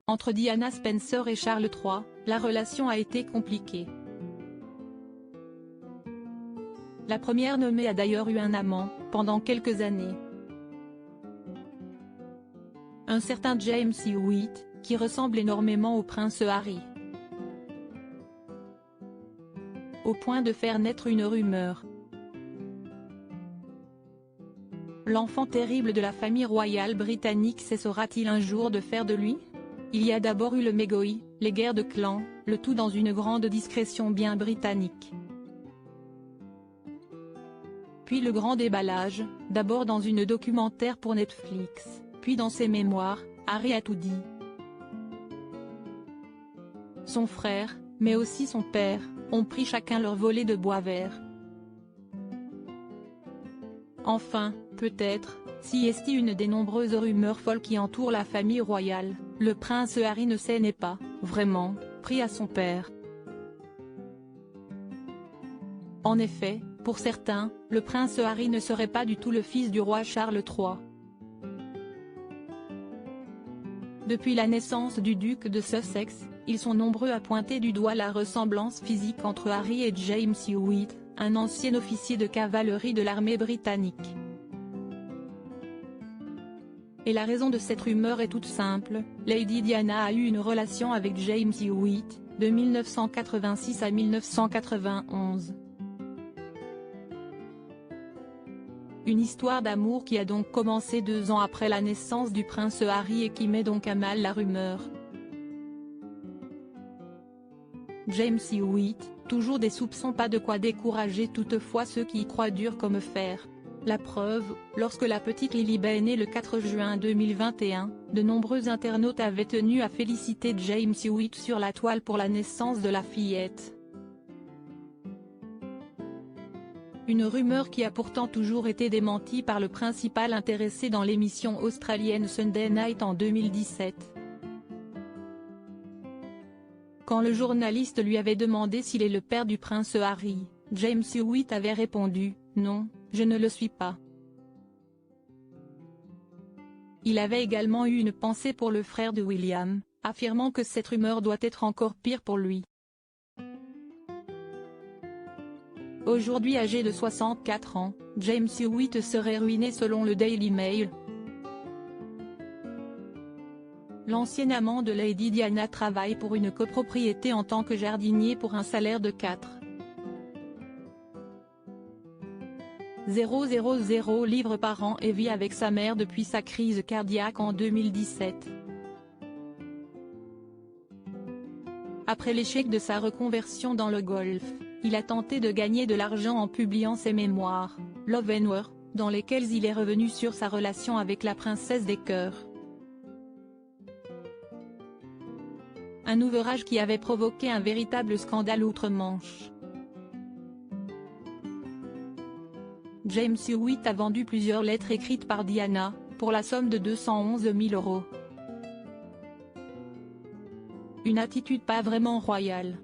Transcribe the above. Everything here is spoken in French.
Entre Diana Spencer et Charles III, la relation a été compliquée. La première nommée a d'ailleurs eu un amant, pendant quelques années. Un certain James Hewitt, qui ressemble énormément au prince Harry. Au point de faire naître une rumeur. L'enfant terrible de la famille royale britannique cessera-t-il un jour de faire de lui? Il y a d'abord eu le mégoï, les guerres de clans, le tout dans une grande discrétion bien britannique. Puis le grand déballage, d'abord dans une documentaire pour Netflix, puis dans ses mémoires, Harry a tout dit. Son frère, mais aussi son père, ont pris chacun leur volet de bois vert. Enfin, peut-être, si est une des nombreuses rumeurs folles qui entourent la famille royale, le prince Harry ne n'est pas, vraiment, pris à son père. En effet, pour certains, le prince Harry ne serait pas du tout le fils du roi Charles III. Depuis la naissance du duc de Sussex, ils sont nombreux à pointer du doigt la ressemblance physique entre Harry et James Hewitt, un ancien officier de cavalerie de l'armée britannique. Et la raison de cette rumeur est toute simple, Lady Diana a eu une relation avec James Hewitt, de 1986 à 1991. Une histoire d'amour qui a donc commencé 2 ans après la naissance du prince Harry et qui met donc à mal la rumeur. James Hewitt, toujours des soupçons, pas de quoi décourager toutefois ceux qui y croient dur comme fer. La preuve, lorsque la petite Lilibet est née le 4 juin 2021, de nombreux internautes avaient tenu à féliciter James Hewitt sur la toile pour la naissance de la fillette. Une rumeur qui a pourtant toujours été démentie par le principal intéressé dans l'émission australienne Sunday Night en 2017. Quand le journaliste lui avait demandé s'il est le père du prince Harry, James Hewitt avait répondu « Non, je ne le suis pas ». Il avait également eu une pensée pour le frère de William, affirmant que cette rumeur doit être encore pire pour lui. Aujourd'hui âgé de 64 ans, James Hewitt serait ruiné selon le Daily Mail. L'ancien amant de Lady Diana travaille pour une copropriété en tant que jardinier pour un salaire de 4,000 livres par an et vit avec sa mère depuis sa crise cardiaque en 2017. Après l'échec de sa reconversion dans le golf, il a tenté de gagner de l'argent en publiant ses mémoires, Love and War, dans lesquels il est revenu sur sa relation avec la princesse des cœurs. Un ouvrage qui avait provoqué un véritable scandale outre-Manche. James Hewitt a vendu plusieurs lettres écrites par Diana, pour la somme de 211 000 €. Une attitude pas vraiment royale.